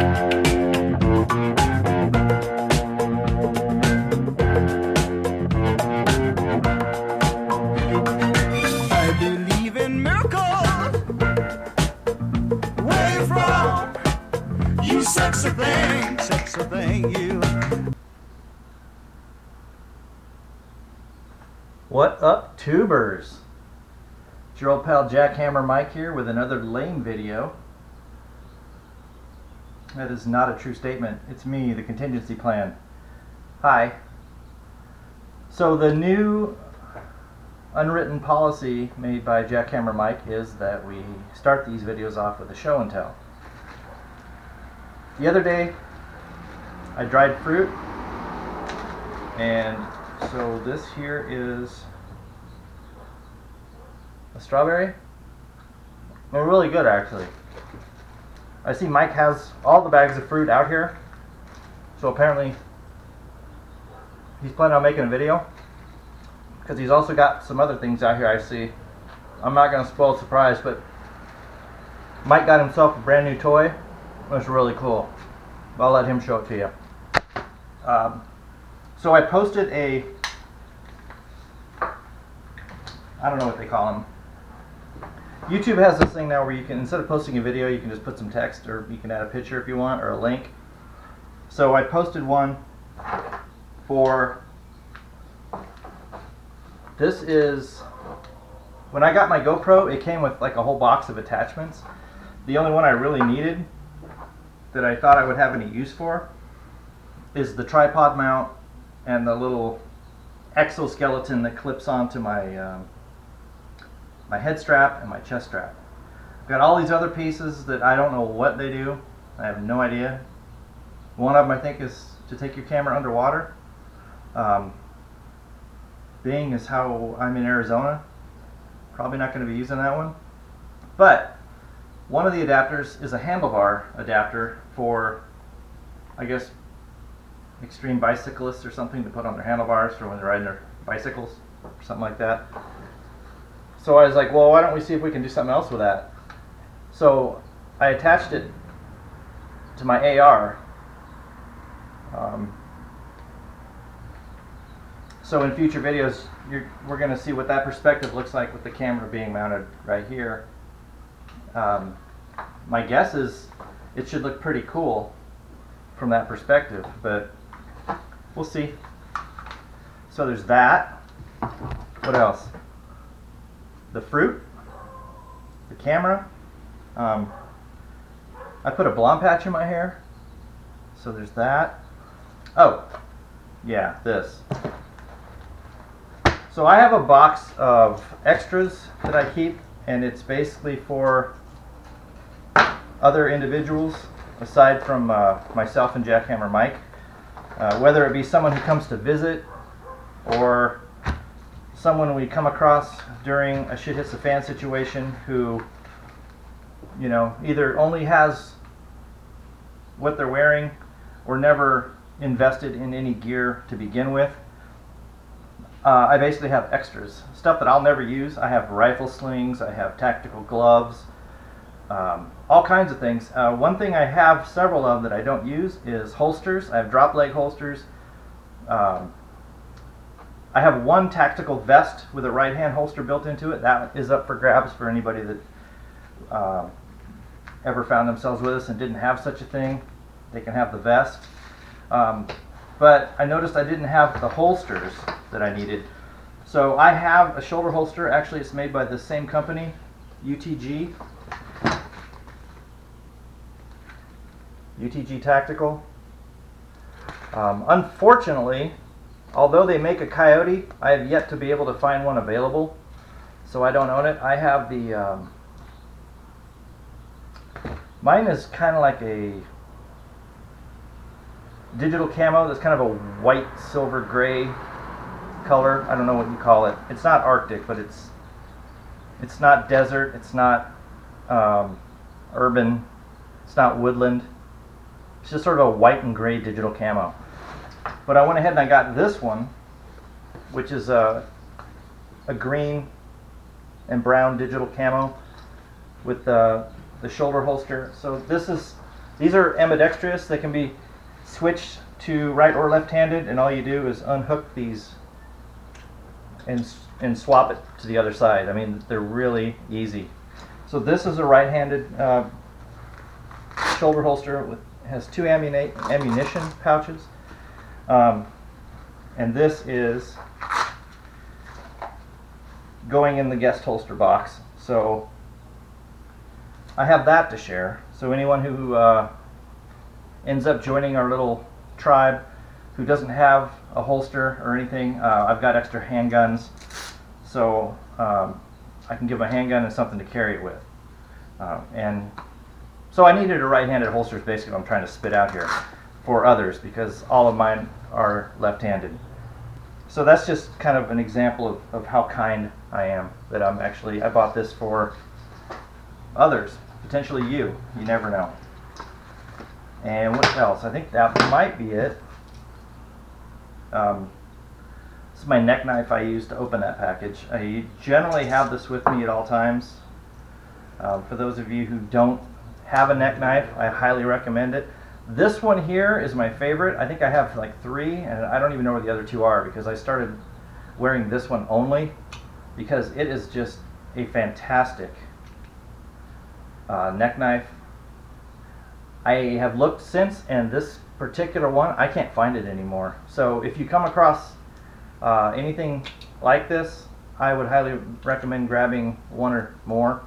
I believe in miracles. Where you from? You sexy thing, you. What up, tubers? It's your old pal Jackhammer Mike here with another lame video. That is not a true statement. It's me, the contingency plan. Hi. So the new unwritten policy made by Jackhammer Mike is that we start these videos off with a show and tell. The other day I dried fruit, and so this here is a strawberry. They're really good, actually. I see Mike has all the bags of fruit out here, so apparently he's planning on making a video, because he's also got some other things out here I see. I'm not going to spoil the surprise, but Mike got himself a brand new toy. It's really cool. I'll let him show it to you. So I posted a, I don't know what they call them. YouTube has this thing now where you can, instead of posting a video, you can just put some text, or you can add a picture if you want, or a link. So I posted one for, this is, when I got my GoPro, it came with like a whole box of attachments. The only one I really needed, that I thought I would have any use for, is the tripod mount and the little exoskeleton that clips onto my my head strap and my chest strap. I've got all these other pieces that I don't know what they do. I have no idea. One of them, I think, is to take your camera underwater. Being as how I'm in Arizona, probably not going to be using that one. But one of the adapters is a handlebar adapter for, I guess, extreme bicyclists or something, to put on their handlebars for when they're riding their bicycles or something like that. So I was like, well, why don't we see if we can do something else with that? So I attached it to my AR. So in future videos, we're going to see what that perspective looks like with the camera being mounted right here. My guess is it should look pretty cool from that perspective, but we'll see. So there's that. What else? The fruit, the camera. I put a blonde patch in my hair, so there's that. Oh, yeah, this. So I have a box of extras that I keep, and it's basically for other individuals aside from myself and Jackhammer Mike, whether it be someone who comes to visit or someone we come across during a shit hits the fan situation who, you know, either only has what they're wearing or never invested in any gear to begin with. I basically have extras, stuff that I'll never use. I have rifle slings, I have tactical gloves, all kinds of things. One thing I have several of that I don't use is holsters. I have drop leg holsters. I have one tactical vest with a right hand holster built into it. That is up for grabs for anybody that ever found themselves with us and didn't have such a thing. They can have the vest. But I noticed I didn't have the holsters that I needed. So I have a shoulder holster. Actually, it's made by the same company, UTG. UTG Tactical. Unfortunately, although they make a Coyote, I have yet to be able to find one available, so I don't own it. I have the, mine is kind of like a digital camo that's kind of a white, silver, gray color. I don't know what you call it. It's not Arctic, but it's not desert, it's not urban, it's not woodland. It's just sort of a white and gray digital camo. But I went ahead and I got this one, which is a green and brown digital camo with the shoulder holster. So this is These are ambidextrous. They can be switched to right or left-handed, and all you do is unhook these and swap it to the other side. I mean, they're really easy. So this is a right-handed shoulder holster with has two ammunition pouches, and this is going in the guest holster box. So I have that to share. So anyone who ends up joining our little tribe who doesn't have a holster or anything, I've got extra handguns, so I can give a handgun and something to carry it with. And so I needed a right-handed holster is basically what I'm trying to spit out here for others, because all of mine are left-handed. So that's just kind of an example of how kind I am, that I bought this for others, potentially you never know. And what else? I think that might be it. This is my neck knife I use to open that package. I generally have this with me at all times. For those of you who don't have a neck knife, I highly recommend it. This one here is my favorite. I think I have like 3, and I don't even know where the other 2 are, because I started wearing this one only because it is just a fantastic neck knife. I have looked since, and this particular one, I can't find it anymore. So if you come across anything like this, I would highly recommend grabbing one or more,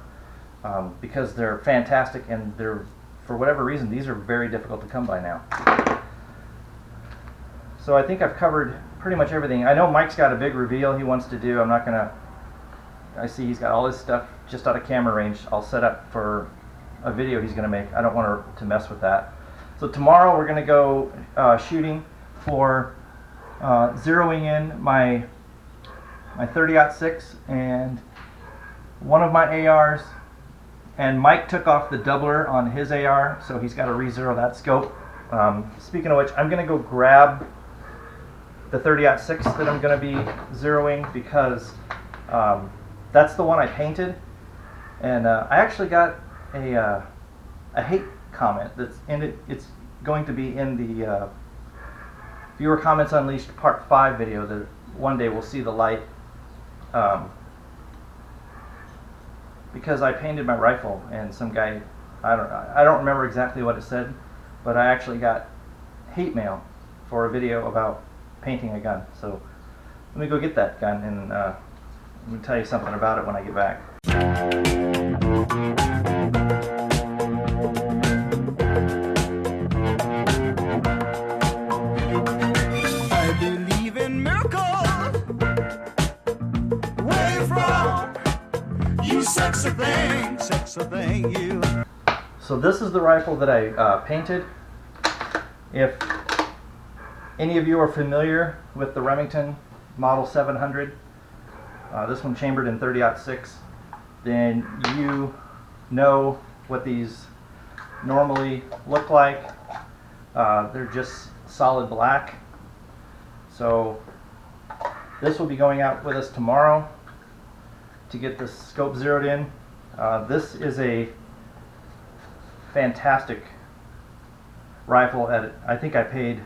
because they're fantastic, and they're, for whatever reason, these are very difficult to come by now. So I think I've covered pretty much everything. I know Mike's got a big reveal he wants to do. I'm not gonna, I see he's got all his stuff just out of camera range. I'll set up for a video he's gonna make. I don't want to mess with that. So tomorrow we're gonna go shooting for zeroing in my 30-06 and one of my ARs. And Mike took off the doubler on his AR, so he's got to re-zero that scope. Speaking of which, I'm going to go grab the 30-06 that I'm going to be zeroing, because that's the one I painted. And I actually got a hate comment that's in it. It's going to be in the Viewer Comments Unleashed Part 5 video that one day will see the light. Because I painted my rifle, and some guy, I don't remember exactly what it said, but I actually got hate mail for a video about painting a gun. So let me go get that gun, and I'm going to tell you something about it when I get back. I believe in miracles. Where you from? You sexy thing, you. So this is the rifle that I painted. If any of you are familiar with the Remington Model 700, this one chambered in 30-06, then you know what these normally look like. They're just solid black. So this will be going out with us tomorrow to get the scope zeroed in. This is a fantastic rifle. I think I paid,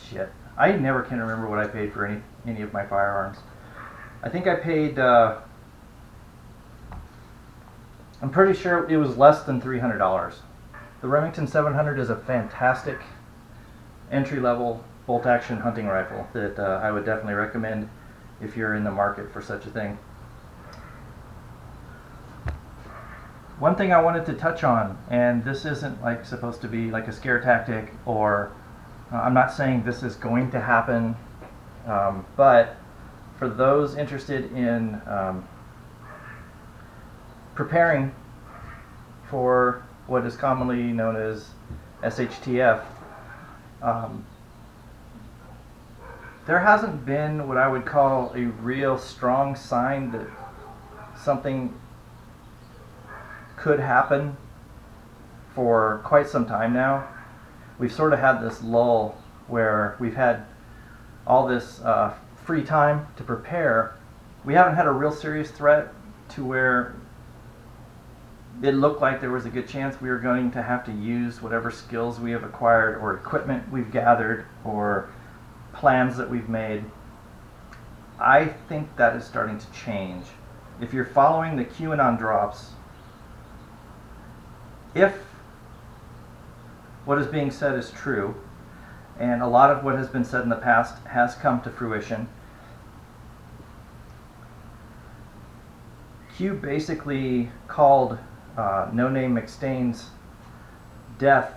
shit, I never can remember what I paid for any of my firearms. I think I paid, I'm pretty sure it was less than $300. The Remington 700 is a fantastic entry-level bolt-action hunting rifle that I would definitely recommend if you're in the market for such a thing. One thing I wanted to touch on, and this isn't like supposed to be like a scare tactic, or I'm not saying this is going to happen, but for those interested in preparing for what is commonly known as SHTF, there hasn't been what I would call a real strong sign that something could happen for quite some time now. We've sort of had this lull where we've had all this free time to prepare. We haven't had a real serious threat to where it looked like there was a good chance we were going to have to use whatever skills we have acquired or equipment we've gathered or plans that we've made. I think that is starting to change. If you're following the QAnon drops, if what is being said is true, and a lot of what has been said in the past has come to fruition, Q basically called No Name McStain's death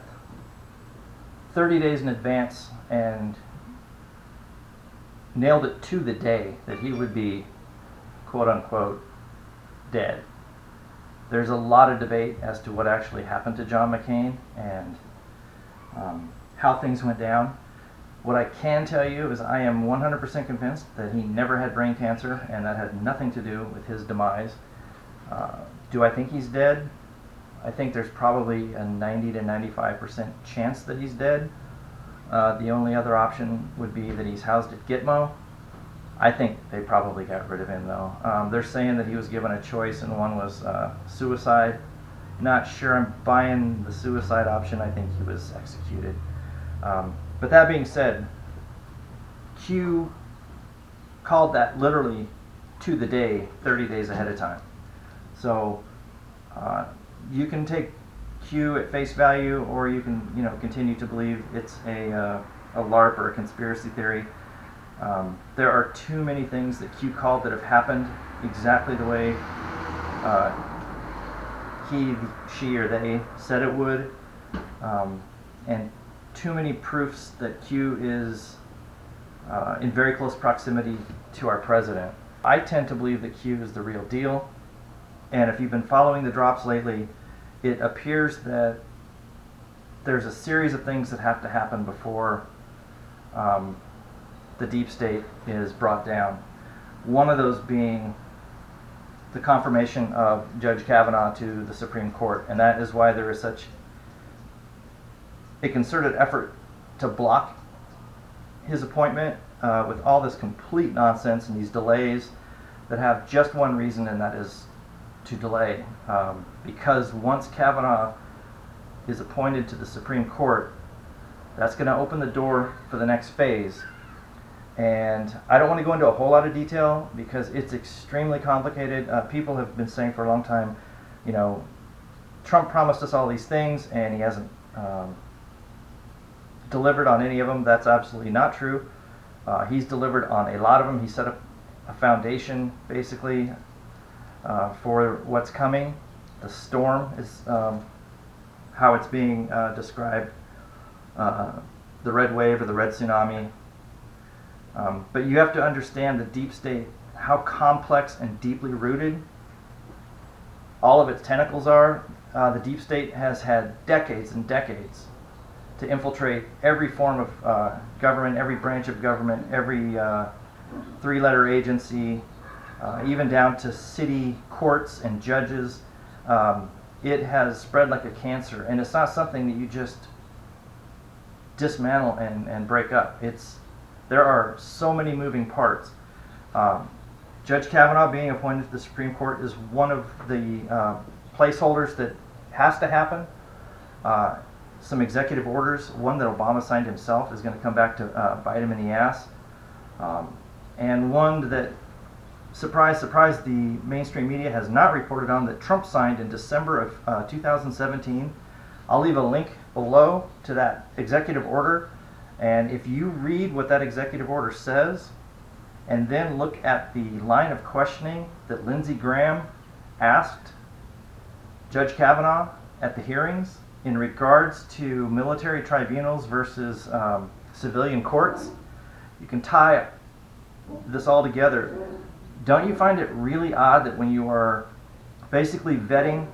30 days in advance and nailed it to the day that he would be, quote unquote, dead. There's a lot of debate as to what actually happened to John McCain and how things went down. What I can tell you is I am 100% convinced that he never had brain cancer, and that had nothing to do with his demise. Do I think he's dead? I think there's probably a 90 to 95% chance that he's dead. The only other option would be that he's housed at Gitmo. I think they probably got rid of him, though. They're saying that he was given a choice, and one was suicide. Not sure I'm buying the suicide option. I think he was executed. But that being said, Q called that literally to the day, 30 days ahead of time. So you can take Q at face value, or you can, continue to believe it's a LARP or a conspiracy theory. There are too many things that Q called that have happened exactly the way he, she, or they said it would, and too many proofs that Q is in very close proximity to our president. I tend to believe that Q is the real deal, and if you've been following the drops lately, it appears that there's a series of things that have to happen before the deep state is brought down. One of those being the confirmation of Judge Kavanaugh to the Supreme Court, and that is why there is such a concerted effort to block his appointment with all this complete nonsense and these delays that have just one reason, and that is to delay. Because once Kavanaugh is appointed to the Supreme Court, that's going to open the door for the next phase. And I don't want to go into a whole lot of detail because it's extremely complicated. People have been saying for a long time, Trump promised us all these things and he hasn't delivered on any of them. That's absolutely not true. He's delivered on a lot of them. He set up a foundation, basically, for what's coming. The storm is how it's being described. The red wave or the red tsunami. But you have to understand the deep state, how complex and deeply rooted all of its tentacles are. The deep state has had decades and decades to infiltrate every form of government, every branch of government, every three-letter agency, even down to city courts and judges. It has spread like a cancer, and it's not something that you just dismantle and break up. There are so many moving parts. Judge Kavanaugh being appointed to the Supreme Court is one of the placeholders that has to happen. Some executive orders, one that Obama signed himself, is going to come back to bite him in the ass. And one that, surprise, surprise, the mainstream media has not reported on, that Trump signed in December of 2017. I'll leave a link below to that executive order. And if you read what that executive order says, and then look at the line of questioning that Lindsey Graham asked Judge Kavanaugh at the hearings in regards to military tribunals versus civilian courts, you can tie this all together. Don't you find it really odd that when you are basically vetting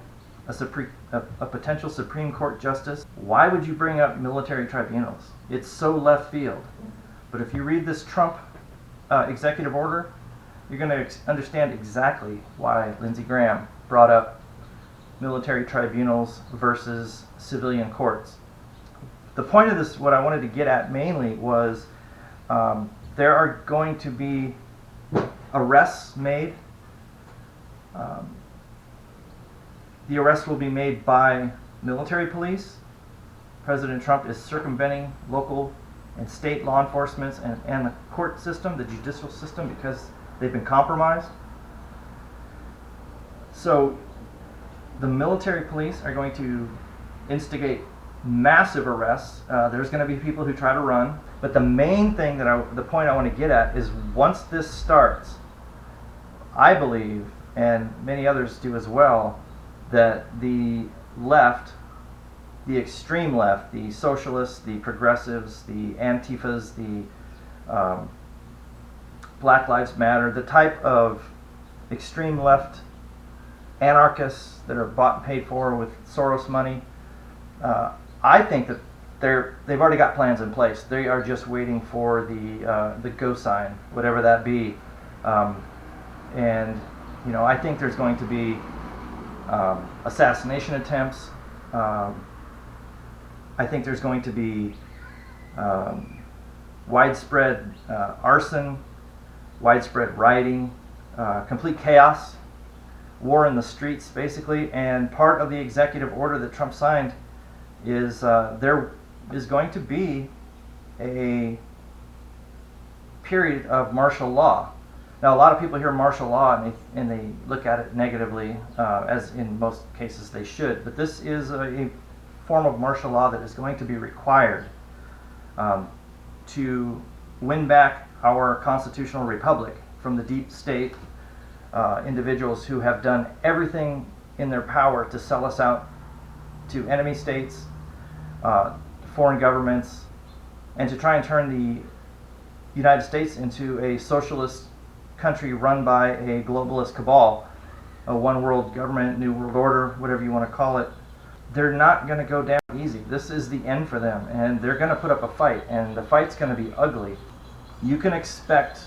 a potential Supreme Court justice, why would you bring up military tribunals? It's so left field. But if you read this Trump executive order, you're going to understand exactly why Lindsey Graham brought up military tribunals versus civilian courts. The point of this, what I wanted to get at mainly, was there are going to be arrests made The arrest will be made by military police. President Trump is circumventing local and state law enforcement and the court system, the judicial system, because they've been compromised. So the military police are going to instigate massive arrests. There's going to be people who try to run. But the main thing the point I want to get at is once this starts, I believe, and many others do as well, that the left, the extreme left, the socialists, the progressives, the Antifas, the Black Lives Matter, the type of extreme left anarchists that are bought and paid for with Soros money, I think that they've already got plans in place. They are just waiting for the go sign, whatever that be. And I think there's going to be assassination attempts. I think there's going to be widespread arson, widespread rioting, complete chaos, war in the streets, basically. And part of the executive order that Trump signed is there is going to be a period of martial law. Now, a lot of people hear martial law and they look at it negatively, as in most cases they should. But this is a form of martial law that is going to be required to win back our constitutional republic from the deep state individuals who have done everything in their power to sell us out to enemy states, foreign governments, and to try and turn the United States into a socialist country run by a globalist cabal, a one world government, new world order, whatever you want to call it. They're not going to go down easy. This is the end for them, and they're going to put up a fight, and the fight's going to be ugly. You can expect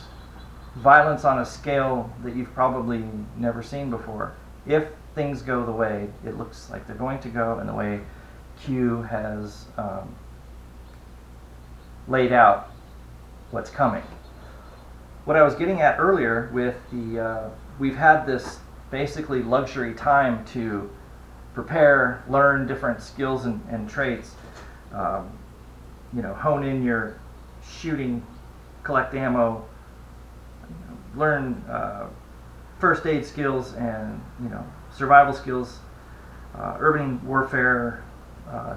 violence on a scale that you've probably never seen before. If things go the way it looks like they're going to go, and the way Q has laid out what's coming. What I was getting at earlier with we've had this basically luxury time to prepare, learn different skills and traits, hone in your shooting, collect ammo, learn first aid skills and survival skills, urban warfare,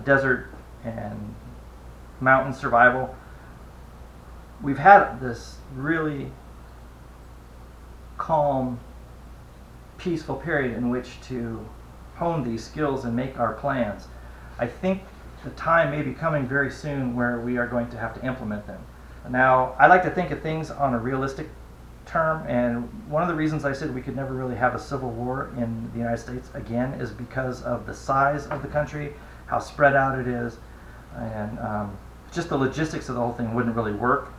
desert and mountain survival. We've had this really calm, peaceful period in which to hone these skills and make our plans. I think the time may be coming very soon where we are going to have to implement them. Now, I like to think of things on a realistic term, and one of the reasons I said we could never really have a civil war in the United States again is because of the size of the country, how spread out it is, and just the logistics of the whole thing wouldn't really work.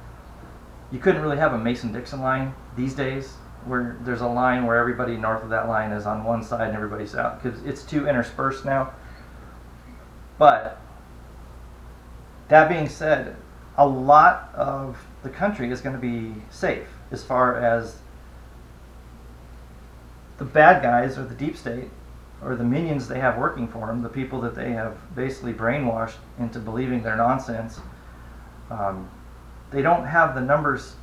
You couldn't really have a Mason-Dixon line these days, where there's a line where everybody north of that line is on one side and everybody south, because it's too interspersed now. But that being said, a lot of the country is going to be safe as far as the bad guys or the deep state or the minions they have working for them, the people that they have basically brainwashed into believing their nonsense. They don't have the numbers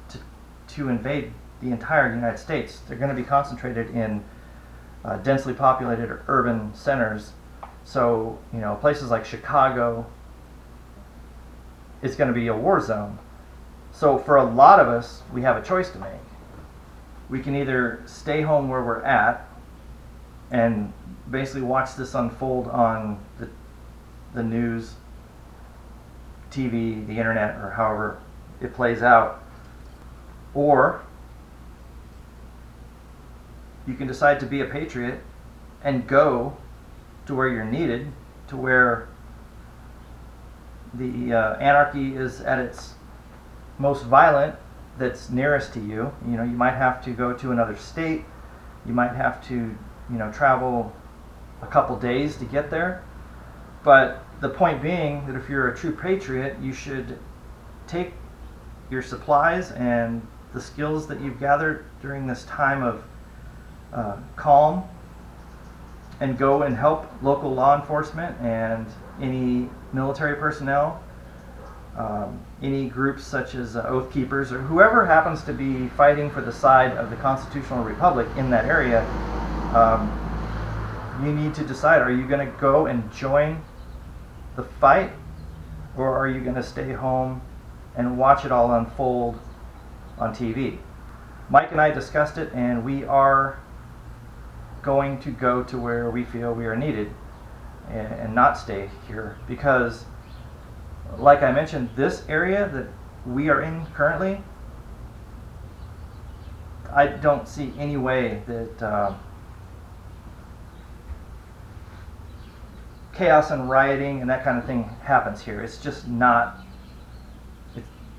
to invade the entire United States. They're going to be concentrated in densely populated urban centers. So, places like Chicago is going to be a war zone. So for a lot of us, we have a choice to make. We can either stay home where we're at and basically watch this unfold on the news, TV, the internet, or however it plays out, or you can decide to be a patriot and go to where you're needed, to where the anarchy is at its most violent, that's nearest to you. You might have to go to another state. You might have to, travel a couple days to get there. But the point being that if you're a true patriot, you should take your supplies and the skills that you've gathered during this time of calm and go and help local law enforcement and any military personnel, any groups such as Oath Keepers, or whoever happens to be fighting for the side of the constitutional republic in that area. You need to decide, are you going to go and join the fight, or are you going to stay home and watch it all unfold on TV? Mike and I discussed it, and we are going to go to where we feel we are needed and not stay here, because like I mentioned, this area that we are in currently, I don't see any way that chaos and rioting and that kind of thing happens here. It's just not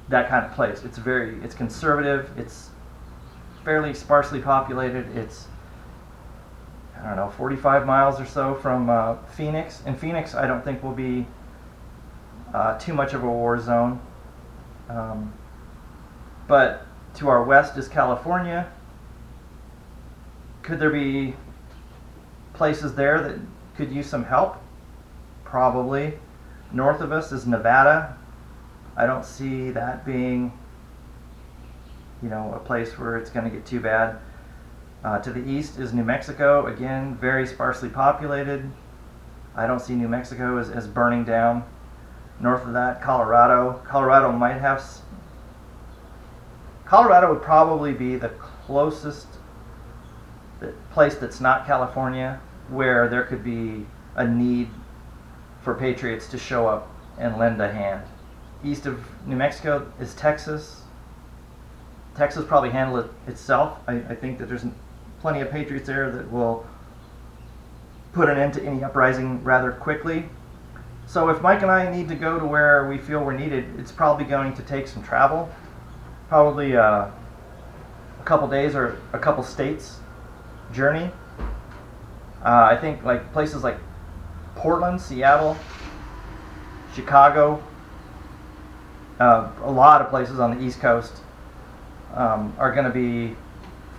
that kind of place. It's conservative, it's fairly sparsely populated. It's, I don't know, 45 miles or so from Phoenix. And Phoenix, I don't think will be too much of a war zone. But to our west is California. Could there be places there that could use some help? Probably. North of us is Nevada. I don't see that being, a place where it's going to get too bad. To the east is New Mexico. Again, very sparsely populated. I don't see New Mexico as burning down. North of that, Colorado. Colorado would probably be the closest place that's not California where there could be a need for patriots to show up and lend a hand. East of New Mexico is Texas. Texas probably handle it itself. I think that there's plenty of patriots there that will put an end to any uprising rather quickly. So if Mike and I need to go to where we feel we're needed, it's probably going to take some travel, probably a couple days or a couple states journey. I think like places like Portland, Seattle, Chicago, a lot of places on the East Coast are going to be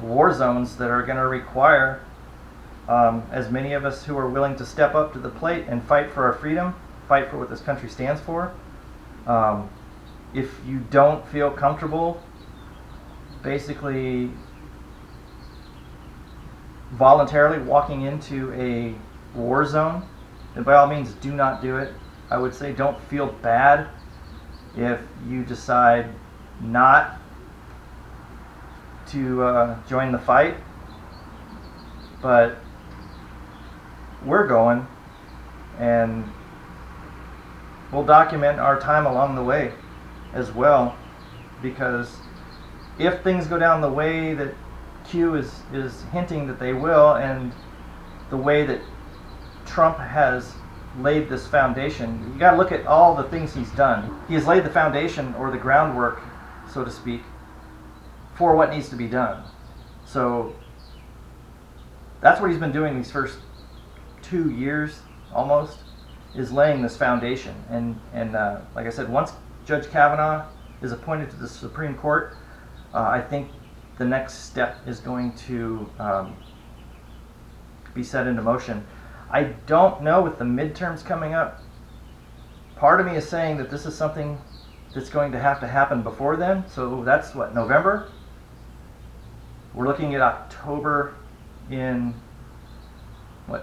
war zones that are going to require as many of us who are willing to step up to the plate and fight for our freedom, fight for what this country stands for. If you don't feel comfortable basically voluntarily walking into a war zone, then by all means do not do it. I would say don't feel bad if you decide not to join the fight, but we're going, and we'll document our time along the way as well, because if things go down the way that Q is hinting that they will, and the way that Trump has laid this foundation, you got to look at all the things he's done. He has laid the foundation, or the groundwork, so to speak, for what needs to be done. So that's what he's been doing these first 2 years almost, is laying this foundation. And like I said, once Judge Kavanaugh is appointed to the Supreme Court, I think the next step is going to be set into motion. I don't know, with the midterms coming up, part of me is saying that this is something that's going to have to happen before then. So that's what, November? We're looking at October in,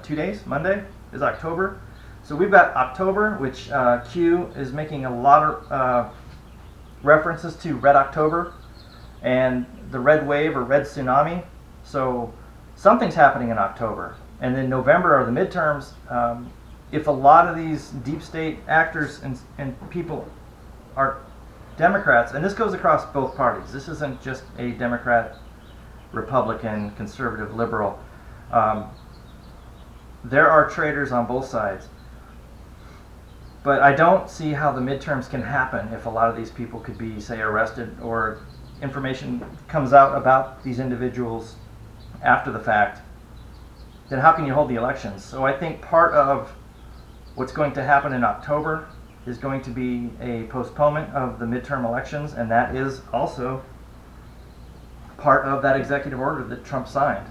2 days? Monday is October. So we've got October, which Q is making a lot of references to Red October and the red wave or red tsunami. So something's happening in October. And then November are the midterms. If a lot of these deep state actors and people are Democrats, and this goes across both parties, this isn't just a Democrat, Republican, conservative, liberal. There are traitors on both sides. But I don't see how the midterms can happen if a lot of these people could be, say, arrested, or information comes out about these individuals after the fact. Then how can you hold the elections? So I think part of what's going to happen in October is going to be a postponement of the midterm elections, and that is also part of that executive order that Trump signed.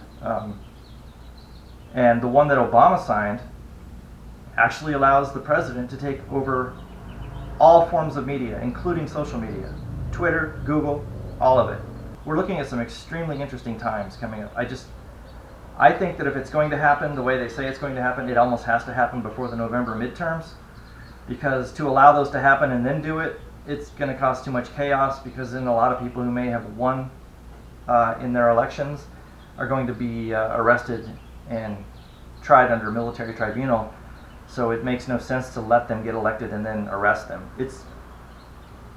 And the one that Obama signed actually allows the president to take over all forms of media, including social media, Twitter, Google, all of it. We're looking at some extremely interesting times coming up. I think that if it's going to happen the way they say it's going to happen, it almost has to happen before the November midterms, because to allow those to happen and then do it, it's going to cause too much chaos, because then a lot of people who may have won in their elections are going to be arrested and tried under military tribunal. So it makes no sense to let them get elected and then arrest them. It's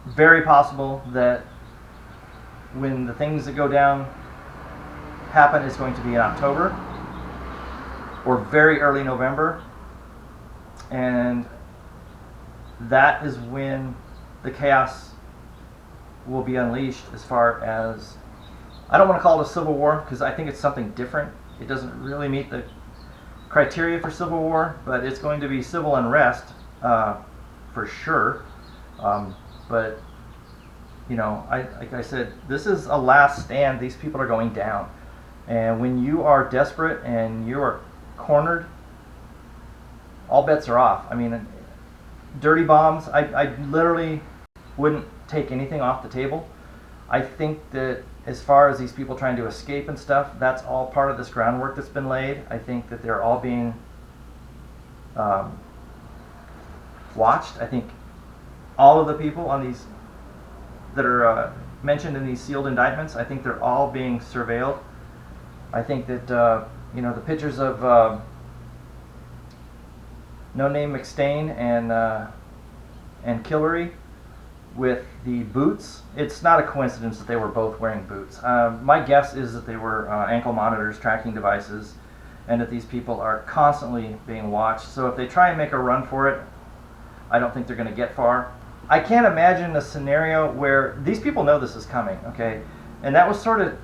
very possible that when the things that go down happen, it's going to be in October or very early November, and that is when the chaos will be unleashed. As far as, I don't want to call it a civil war, because I think it's something different. It doesn't really meet the criteria for civil war, but it's going to be civil unrest for sure. But you know, like I said, this is a last stand. These people are going down, and when you are desperate and you are cornered, all bets are off. I mean, dirty bombs, I literally wouldn't take anything off the table. I think that as far as these people trying to escape and stuff, that's all part of this groundwork that's been laid. I think that they're all being watched. I think all of the people on these that are mentioned in these sealed indictments, I think they're all being surveilled. I think that you know, the pictures of No Name McStain and Killary with the boots, it's not a coincidence that they were both wearing boots. My guess is that they were ankle monitors, tracking devices, and that these people are constantly being watched. So if they try and make a run for it, I don't think they're going to get far. I can't imagine a scenario where these people know this is coming, okay? And that was sort of,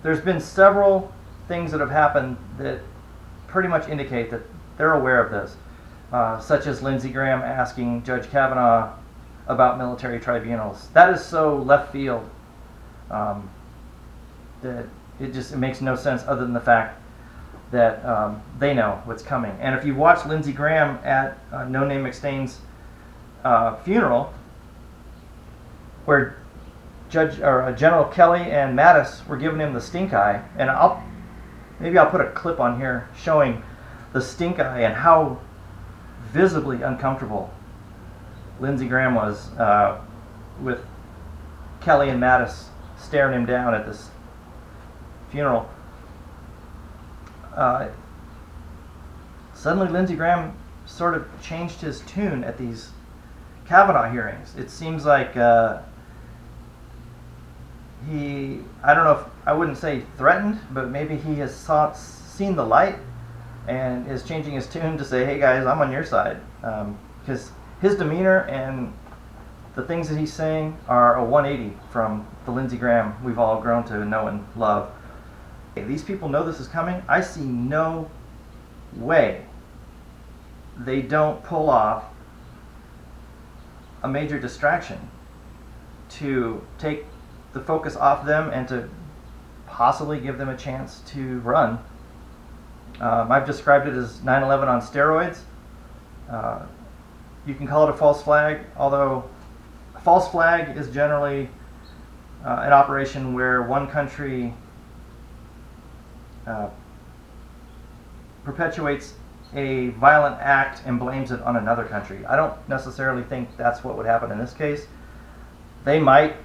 there's been several things that have happened that pretty much indicate that they're aware of this, such as Lindsey Graham asking Judge Kavanaugh about military tribunals. That is so left field that it makes no sense, other than the fact that they know what's coming. And if you watch Lindsey Graham at No Name McStain's funeral, where General Kelly and Mattis were giving him the stink eye, and maybe I'll put a clip on here showing the stink eye and how visibly uncomfortable Lindsey Graham was with Kelly and Mattis staring him down at this funeral. Suddenly Lindsey Graham sort of changed his tune at these Kavanaugh hearings. It seems like I don't know if, I wouldn't say threatened, but maybe he has seen the light and is changing his tune to say, hey guys, I'm on your side. Because his demeanor and the things that he's saying are a 180 from the Lindsey Graham we've all grown to know and love. These people know this is coming. I see no way they don't pull off a major distraction to take the focus off them and to possibly give them a chance to run. I've described it as 9/11 on steroids. You can call it a false flag, although a false flag is generally an operation where one country perpetuates a violent act and blames it on another country. I don't necessarily think that's what would happen in this case. They might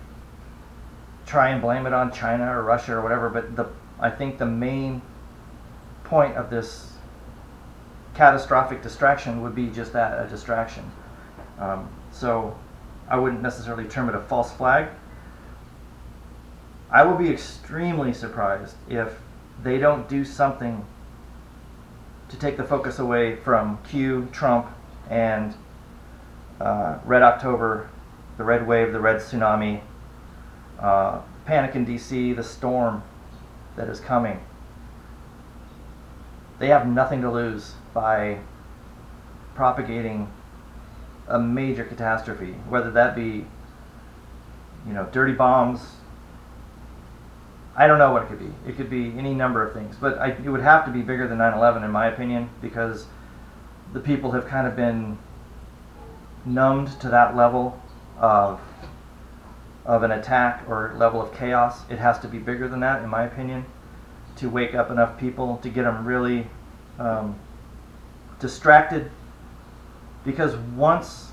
try and blame it on China or Russia or whatever, but I think the main point of this catastrophic distraction would be just that, a distraction. So I wouldn't necessarily term it a false flag. I will be extremely surprised if they don't do something to take the focus away from Q, Trump, and Red October, the Red Wave, the Red Tsunami, Panic in DC, the storm that is coming. They have nothing to lose by propagating a major catastrophe, whether that be, dirty bombs, I don't know what it could be. It could be any number of things, but it would have to be bigger than 9/11 in my opinion, because the people have kind of been numbed to that level of an attack or level of chaos. It has to be bigger than that, in my opinion, to wake up enough people, to get them really distracted. Because once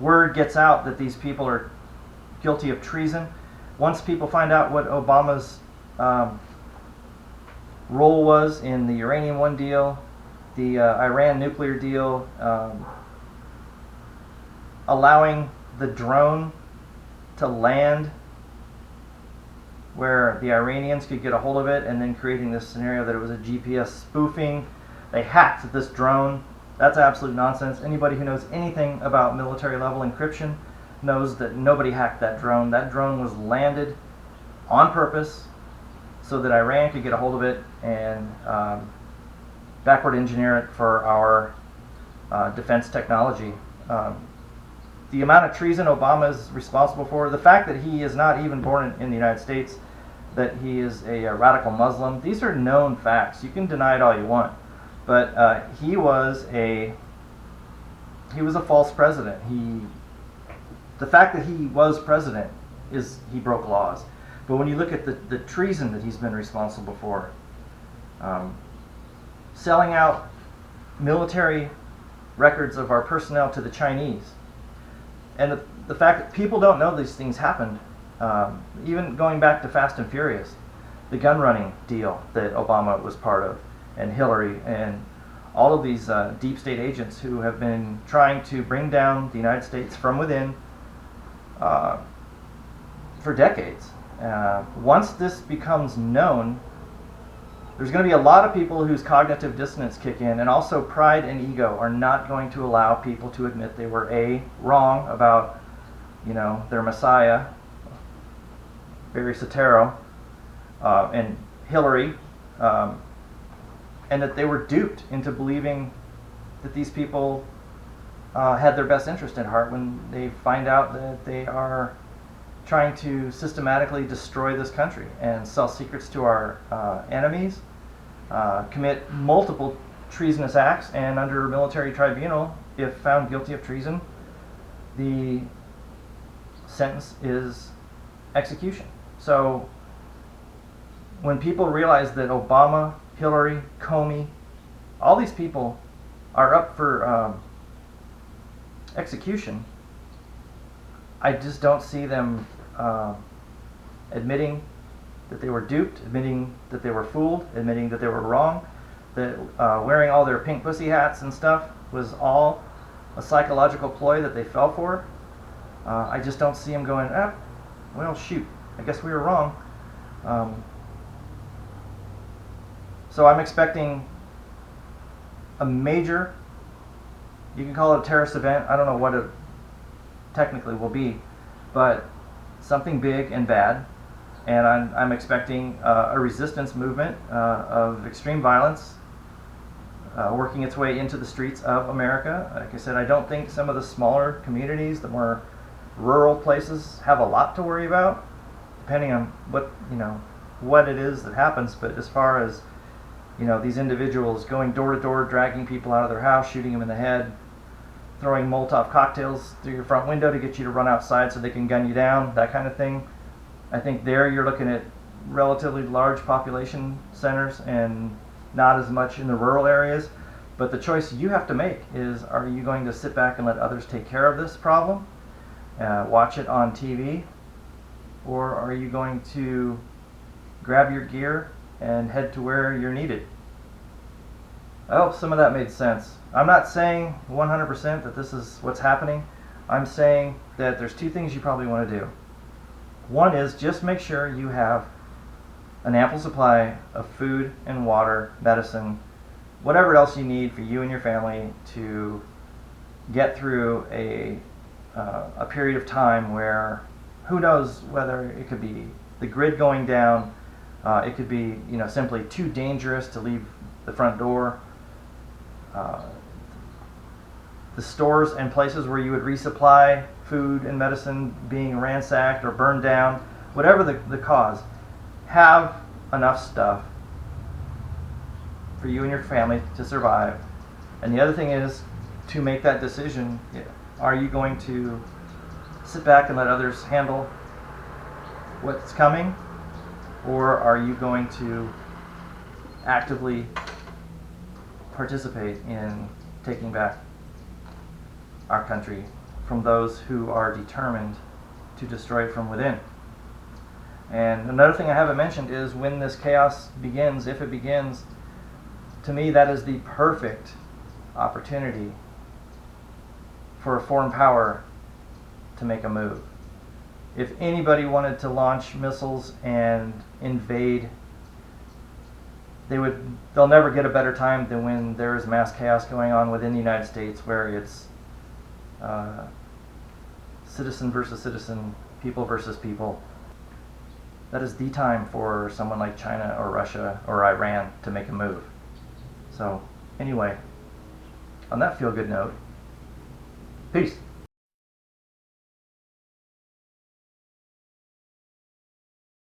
word gets out that these people are guilty of treason, once people find out what Obama's role was in the Uranium One deal, the Iran nuclear deal, allowing the drone to land where the Iranians could get a hold of it, and then creating this scenario that it was a GPS spoofing. They hacked this drone. That's absolute nonsense. Anybody who knows anything about military level encryption knows that nobody hacked that drone. That drone was landed on purpose so that Iran could get a hold of it and backward engineer it for our defense technology. The amount of treason Obama is responsible for, the fact that he is not even born in the United States, that he is a radical Muslim, these are known facts. You can deny it all you want, but he was a false president. The fact that he was president is he broke laws. But when you look at the treason that he's been responsible for, selling out military records of our personnel to the Chinese, and the fact that people don't know these things happened, even going back to Fast and Furious, the gun running deal that Obama was part of, and Hillary, and all of these deep state agents who have been trying to bring down the United States from within for decades. Once this becomes known, there's going to be a lot of people whose cognitive dissonance kick in, and also pride and ego are not going to allow people to admit they were wrong about, their Messiah, Barry Soetoro, and Hillary, and that they were duped into believing that these people had their best interest at heart, when they find out that they are trying to systematically destroy this country and sell secrets to our enemies, commit multiple treasonous acts, and under a military tribunal, if found guilty of treason, the sentence is execution. So when people realize that Obama, Hillary, Comey, all these people are up for execution, I just don't see them admitting that they were duped, admitting that they were fooled, admitting that they were wrong, that wearing all their pink pussy hats and stuff was all a psychological ploy that they fell for. I just don't see them going, well, shoot, I guess we were wrong. So I'm expecting a major, you can call it a terrorist event, I don't know what it technically will be, but something big and bad. And I'm expecting a resistance movement of extreme violence working its way into the streets of America. Like I said, I don't think some of the smaller communities, the more rural places, have a lot to worry about, depending on what it is that happens. But as far as these individuals going door to door, dragging people out of their house, shooting them in the head, throwing Molotov cocktails through your front window to get you to run outside so they can gun you down, that kind of thing. I think there you're looking at relatively large population centers and not as much in the rural areas. But the choice you have to make is, are you going to sit back and let others take care of this problem, watch it on TV, or are you going to grab your gear and head to where you're needed? I hope some of that made sense. I'm not saying 100% that this is what's happening. I'm saying that there's two things you probably want to do. One is just make sure you have an ample supply of food and water, medicine, whatever else you need for you and your family to get through a period of time where who knows whether it could be the grid going down, it could be simply too dangerous to leave the front door. The stores and places where you would resupply food and medicine being ransacked or burned down. whatever the cause, have enough stuff for you and your family to survive. And the other thing is to make that decision. Are you going to sit back and let others handle what's coming, or are you going to actively participate in taking back our country from those who are determined to destroy it from within? And another thing I haven't mentioned is when this chaos begins, if it begins, to me that is the perfect opportunity for a foreign power to make a move. If anybody wanted to launch missiles and invade, they'll never get a better time than when there is mass chaos going on within the United States, where it's citizen versus citizen, people versus people. That is the time for someone like China or Russia or Iran to make a move. So anyway, on that feel-good note, peace.